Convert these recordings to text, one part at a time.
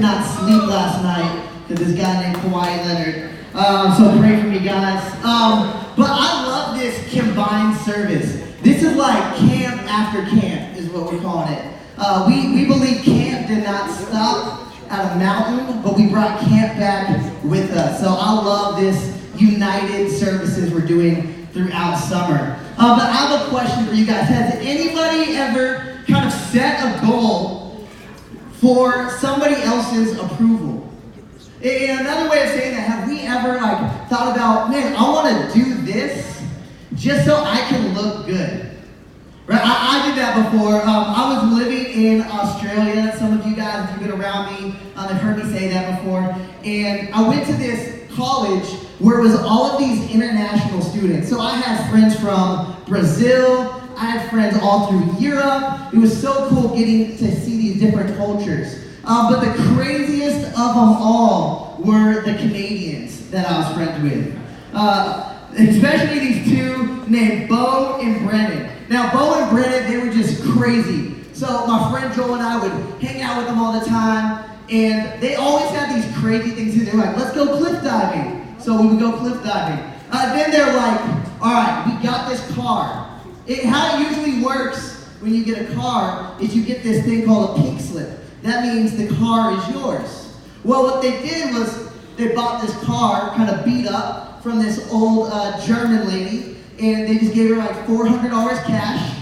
not sleep last night because this guy named Kawhi Leonard. So pray for me, guys. But I love this combined service. This is like camp after camp is what we're calling it. We believe camp did not stop at a mountain, but we brought camp back with us. So I love this united services we're doing throughout summer. But I have a question for you guys. Has anybody ever kind of set a goal for somebody else's approval? In another way of saying that, have we ever thought about, man, I want to do this just so I can look good? Right? I did that before. I was living in Australia. Some of you guys, if you've been around me, have heard me say that before. And I went to this college where it was all of these international students. So I had friends from Brazil. I had friends all through Europe. It was so cool getting to see these different cultures. But the craziest of them all were the Canadians that I was friends with. Especially these two named Bo and Brennan. Now, Bo and Brennan, they were just crazy. So my friend Joel and I would hang out with them all the time, and they always had these crazy things to do. They're like, let's go cliff diving. So we would go cliff diving. Then they're like, all right, we got this car. How it usually works when you get a car is you get this thing called a pink slip. That means the car is yours. Well, what they did was they bought this car kind of beat up from this old German lady, and they just gave her like $400 cash,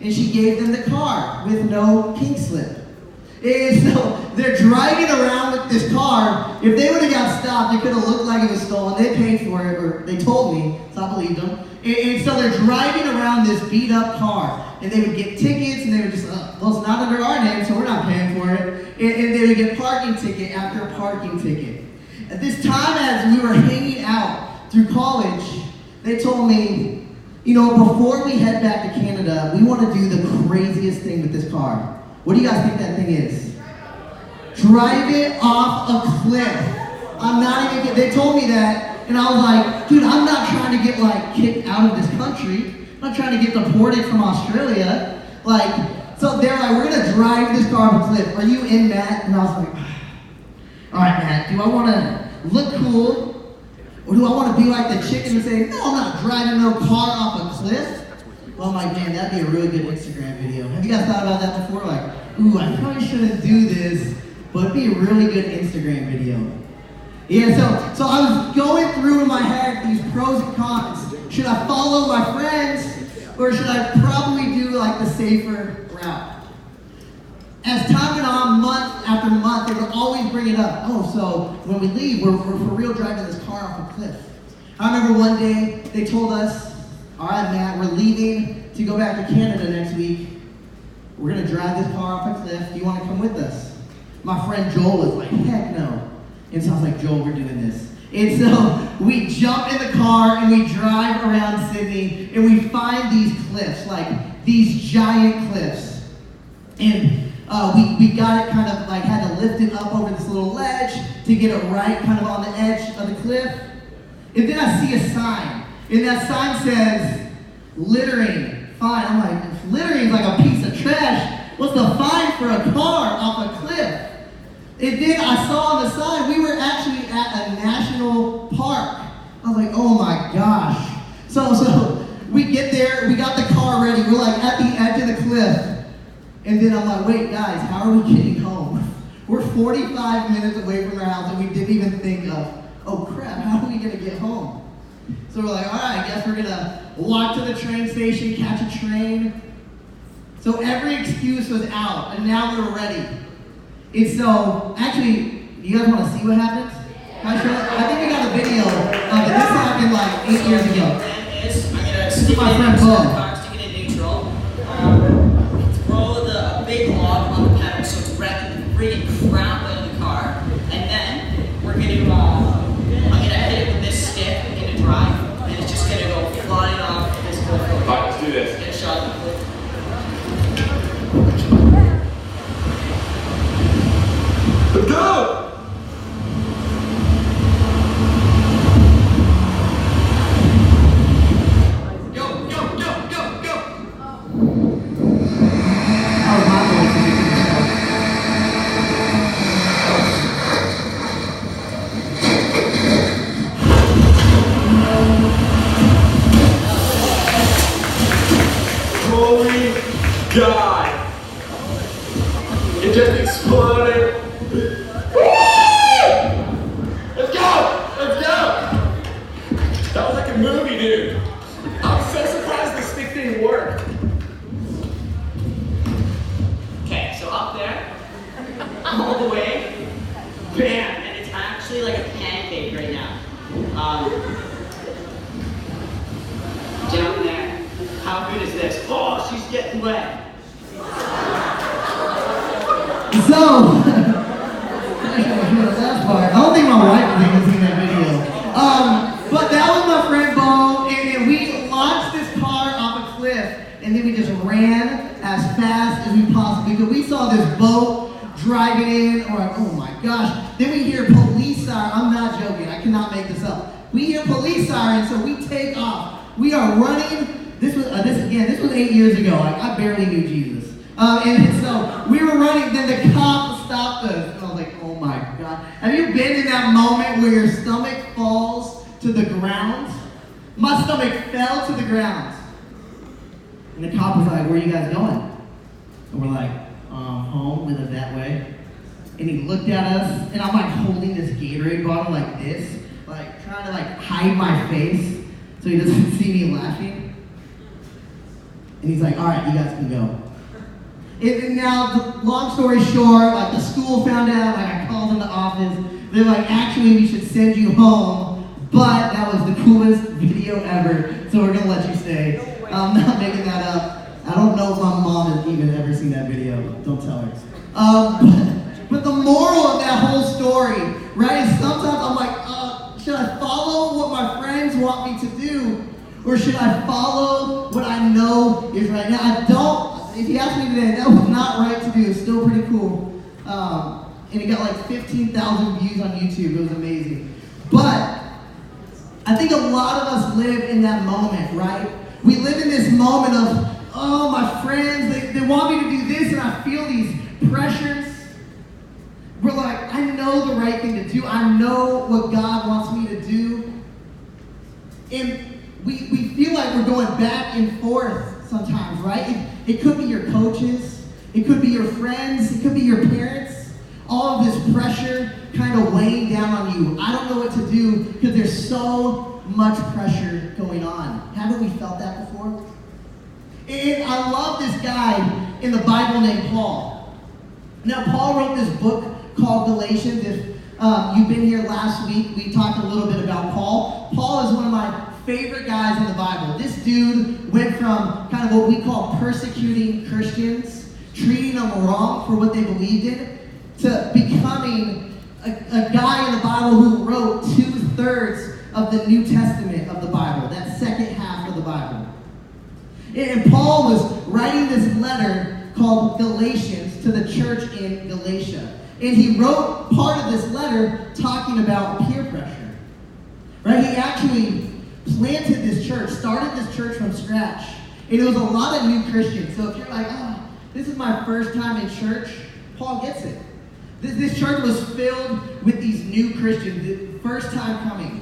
and she gave them the car with no pink slip. And so they're driving around with this car. If they would have got stopped, it could have looked like it was stolen. They paid for it, or they told me, so I believed them. And so they're driving around this beat up car, and they would get tickets, and they would just, well, it's not under our name, so we're not paying for it. And they would get parking ticket after parking ticket. At this time, as we were hanging out through college, they told me, you know, before we head back to Canada, we want to do the craziest thing with this car. What do you guys think that thing is? Drive it off a cliff. I'm not even kidding. They told me that, and I was like, dude, I'm not trying to get kicked out of this country. I'm not trying to get deported from Australia. So they're like, we're gonna drive this car off a cliff. Are you in, Matt? And I was like, all right, Matt, do I want to look cool, or do I want to be like the chicken and say, no, I'm not driving no car off a cliff? Well, I'm like, man, that'd be a really good Instagram video. Have you guys thought about that before? Ooh, I probably shouldn't do this, but it'd be a really good Instagram video. Yeah, so I was going through in my head these pros and cons. Should I follow my friends, or should I probably do the safer route? As time went on, month after month, they would always bring it up. Oh, so when we leave, we're for real driving this car off a cliff. I remember one day they told us, all right, Matt, we're leaving to go back to Canada next week. We're going to drive this car off a cliff. Do you want to come with us? My friend Joel was like, heck no. And so I was like, Joel, we're doing this. And so we jump in the car and we drive around Sydney and we find these cliffs, these giant cliffs. And we got it kind of had to lift it up over this little ledge to get it right kind of on the edge of the cliff. And then I see a sign. And that sign says, littering, fine. I'm like, if littering is like a piece of trash, what's the fine for a car off a cliff? And then I saw on the sign, we were actually at a national park. I was like, oh my gosh. So we get there, we got the car ready, we're at the edge of the cliff. And then I'm like, wait guys, how are we getting home? We're 45 minutes away from our house and we didn't even think of, oh crap, how are we gonna get home? So we're like, all right, I guess we're gonna walk to the train station, catch a train. So every excuse was out, and now we were ready. And so, actually, you guys want to see what happened? I think we got a video of it. This happened 8 years ago. This is my friend Bo. Stick it in neutral. Throw the big log on the pedal so it's wrapping the friggin' crap out of the car. And then we're gonna I'm gonna hit it with this stick in a drive, and it's just gonna go flying off this cliff. Alright, let's do this. Get a shot of the cliff. Let's go! Let's go! Let's go! That was like a movie, dude. I'm so surprised the stick didn't work. Okay, so up there, all the way, bam, and it's actually like a pancake right now. Down there, how good is this? Oh, she's getting wet. So, that's part. I don't think my wife has even seen that video. But that was my friend Bo, and we launched this car off a cliff, and then we just ran as fast as we possibly could. We saw this boat driving in, or like, oh my gosh. Then we hear police siren. I'm not joking. I cannot make this up. We hear police sirens, so we take off. We are running. This was 8 years ago. Like, I barely knew Jesus. And so we were running, then the cop stopped us. And I was like, oh my God. Have you been in that moment where your stomach falls to the ground? My stomach fell to the ground. And the cop was like, where are you guys going? And we're like, home, we live that way. And he looked at us, and I'm like holding this Gatorade bottle like this, like trying to like hide my face so he doesn't see me laughing. And he's like, all right, you guys can go. And now, long story short, like the school found out, like I called in the office. They're like, actually, we should send you home, but that was the coolest video ever, so we're gonna let you stay. I'm not making that up. I don't know if my mom has even ever seen that video. Don't tell her. But the moral of that whole story, right, is sometimes I'm like, should I follow what my friends want me to do, or should I follow what I know is right? Now, I don't. If you ask me today, that was not right to do. It's still pretty cool. And it got like 15,000 views on YouTube. It was amazing. But I think a lot of us live in that moment, right? We live in this moment of, oh, my friends, they want me to do this, and I feel these pressures. We're like, I know the right thing to do. I know what God wants me to do. And we feel like we're going back and forth sometimes, right? It could be your coaches, it could be your friends, it could be your parents. All of this pressure kind of weighing down on you. I don't know what to do because there's so much pressure going on. Haven't we felt that before? And I love this guy in the Bible named Paul. Now, Paul wrote this book called Galatians. If you've been here last week, we talked a little bit about Paul. Paul is one of my favorite guys in the Bible. This dude went from kind of what we call persecuting Christians, treating them wrong for what they believed in, to becoming a guy in the Bible who wrote 2/3 of the New Testament of the Bible, that second half of the Bible. And Paul was writing this letter called Galatians to the church in Galatia. And he wrote part of this letter talking about peer pressure. Right? He actually planted this church, started this church from scratch. And it was a lot of new Christians. So if you're like, oh, this is my first time in church, Paul gets it. This church was filled with these new Christians, the first time coming.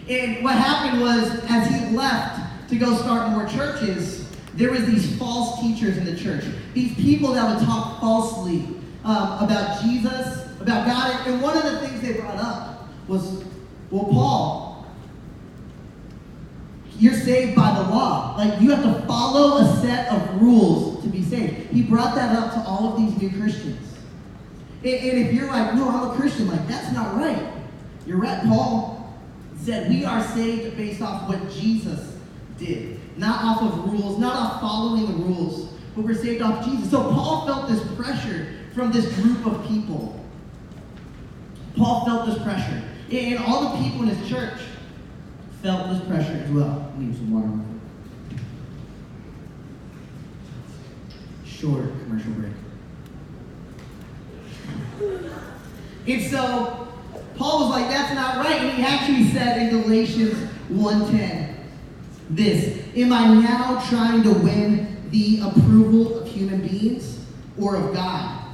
And what happened was, as he left to go start more churches, there was these false teachers in the church. These people that would talk falsely about Jesus, about God. And one of the things they brought up was, well, Paul, you're saved by the law. Like, you have to follow a set of rules to be saved. He brought that up to all of these new Christians. And if you're like, no, I'm a Christian, like, that's not right. You're right. Paul said we are saved based off what Jesus did. Not off of rules, not off following the rules, but we're saved off Jesus. So Paul felt this pressure from this group of people. Paul felt this pressure. And all the people in his church felt this pressure as well. I need some water. Short commercial break. And so Paul was like, that's not right. And he actually said in Galatians 1:10, this, am I now trying to win the approval of human beings or of God?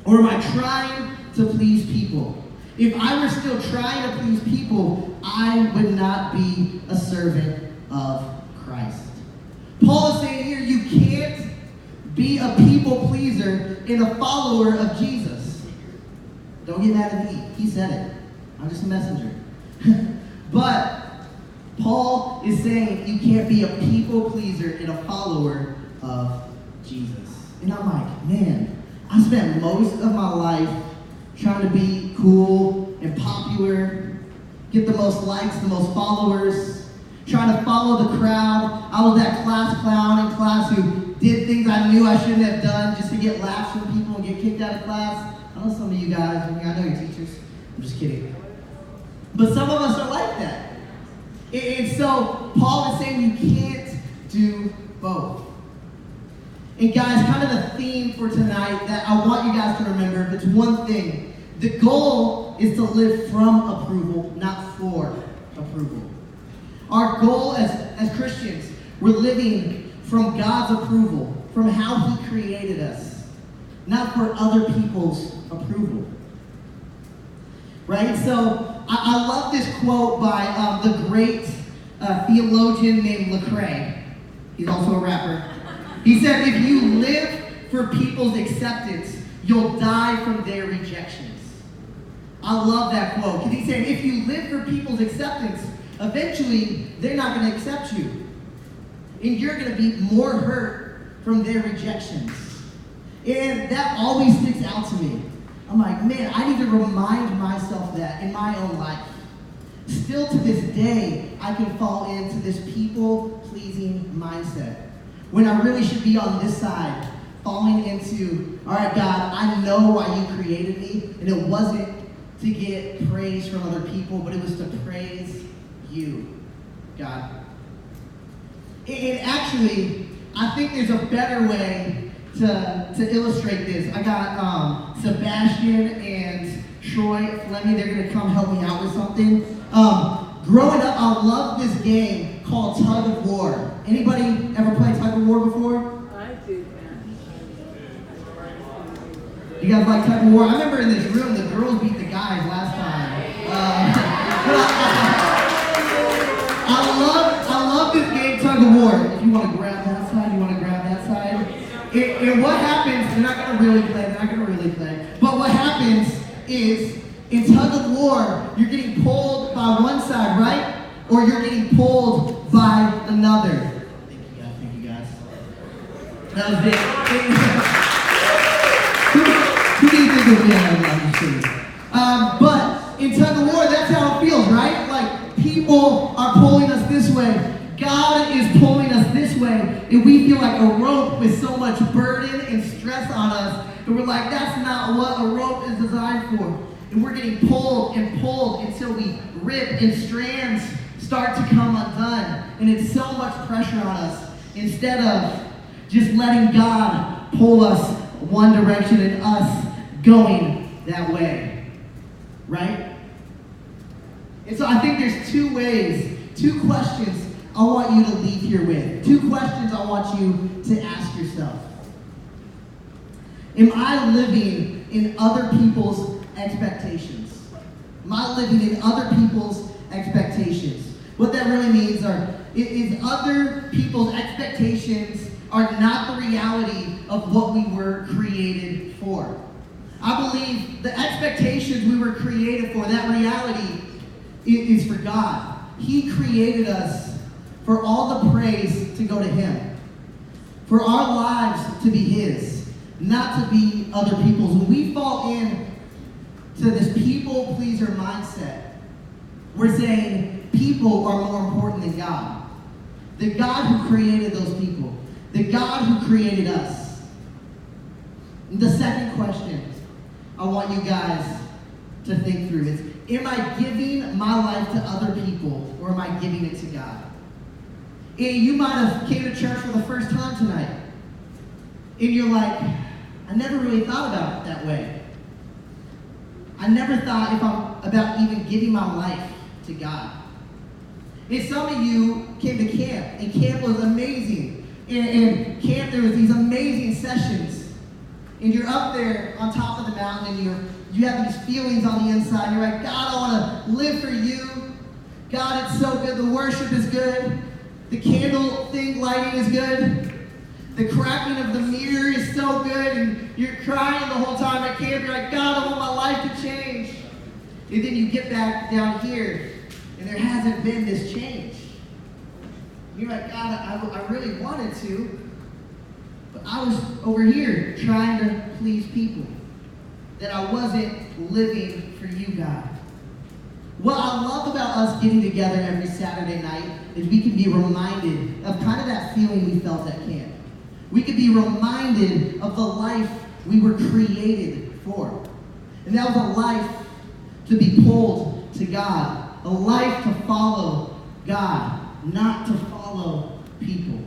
Or am I trying to please people? If I were still trying to please people, I would not be a servant of Christ. Paul is saying here, you can't be a people pleaser and a follower of Jesus. Don't get mad at me. He said it. I'm just a messenger. But Paul is saying you can't be a people pleaser and a follower of Jesus. And I'm like, man, I spent most of my life trying to be cool and popular, get the most likes, the most followers, trying to follow the crowd. I was that class clown in class who did things I knew I shouldn't have done just to get laughs from people and get kicked out of class. I know some of you guys, I know your teachers. I'm just kidding. But some of us are like that. And so Paul is saying you can't do both. And guys, kind of the theme for tonight that I want you guys to remember, it's one thing. The goal is to live from approval, not for approval. Our goal as Christians, we're living from God's approval, from how He created us, not for other people's approval. Right? So I love this quote by the great theologian named Lecrae. He's also a rapper. He said, if you live for people's acceptance, you'll die from their rejections. I love that quote. Because he said, if you live for people's acceptance, eventually they're not going to accept you. And you're going to be more hurt from their rejections. And that always sticks out to me. I'm like, man, I need to remind myself that in my own life. Still to this day, I can fall into this people-pleasing mindset. When I really should be on this side, falling into, all right, God, I know why you created me, and it wasn't to get praise from other people, but it was to praise you, God. And actually, I think there's a better way to illustrate this. I got Sebastian and Troy Fleming. They're going to come help me out with something. Growing up, I loved this game called Tug of War. Anybody ever played Tug of War before? I do, man. You guys like Tug of War? I remember in this room, the girls beat the guys last time. I love this game, Tug of War. If you want to grab that side, you want to grab that side. And what happens, they're not going to really play. But what happens is, in Tug of War, you're getting pulled by one side, right? Or you're getting pulled by another. Thank you guys. That was it. Who do you think would be on that? But in Tug of War, that's how it feels, right? Like, people are pulling us this way. God is pulling us this way. And we feel like a rope with so much burden and stress on us. And we're like, that's not what a rope is designed for. And we're getting pulled and pulled until we rip and strands start to come undone. And it's so much pressure on us. Instead of just letting God pull us one direction and us going that way. Right? And so I think there's two ways, two questions I want you to leave here with. Two questions I want you to ask yourself. Am I living in other people's expectations? Am I living in other people's expectations? What that really means is other people's expectations are not the reality of what we were created for. I believe the expectations we were created for, that reality is for God. He created us for all the praise to go to Him. For our lives to be His, not to be other people's. When we fall in to this people pleaser mindset, we're saying people are more important than God. The God who created those people. The God who created us. The second question I want you guys to think through is, am I giving my life to other people, or am I giving it to God? And you might have came to church for the first time tonight, and you're like, I never really thought about it that way. I never thought about even giving my life to God. And some of you came to camp, and camp was amazing. And camp, there was these amazing sessions. And you're up there on top of the mountain, and you have these feelings on the inside. You're like, God, I want to live for you. God, it's so good. The worship is good. The candle thing lighting is good. The cracking of the mirror is so good, and you're crying the whole time at camp. You're like, God, I want my life to change. And then you get back down here, and there hasn't been this change. You're like, God, I really wanted to, but I was over here trying to please people. That I wasn't living for you, God. What I love about us getting together every Saturday night is we can be reminded of kind of that feeling we felt at camp. We could be reminded of the life we were created for. And that was a life to be pulled to God. A life to follow God, not to follow people.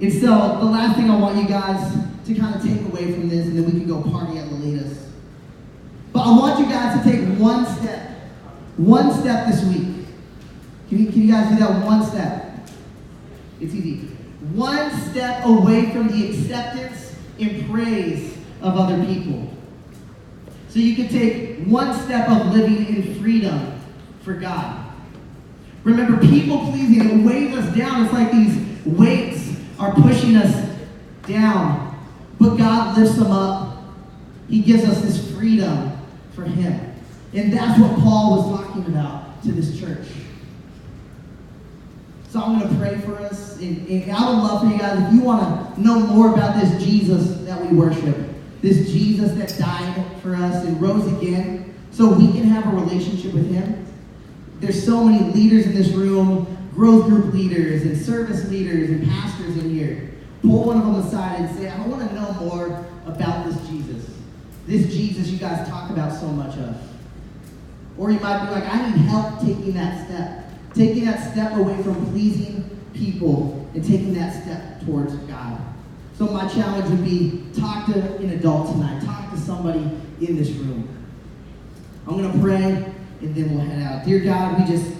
And so the last thing I want you guys to kind of take away from this, and then we can go party at Lolitas. But I want you guys to take one step this week. Can you guys do that one step? It's easy. One step away from the acceptance and praise of other people. So you can take one step of living in freedom for God. Remember, people pleasing, it weighs us down. It's like these weights are pushing us down. But God lifts them up. He gives us this freedom for Him. And that's what Paul was talking about to this church. So I'm going to pray for us. And I would love for you guys, if you want to know more about this Jesus that we worship, this Jesus that died for us and rose again, so we can have a relationship with Him. There's so many leaders in this room, growth group leaders and service leaders and pastors in here. Pull one of them aside and say, I want to know more about this Jesus. This Jesus you guys talk about so much of. Or you might be like, I need help taking that step. Taking that step away from pleasing people and taking that step towards God. So my challenge would be, talk to an adult tonight. Talk to somebody in this room. I'm going to pray, and then we'll head out. Dear God, we just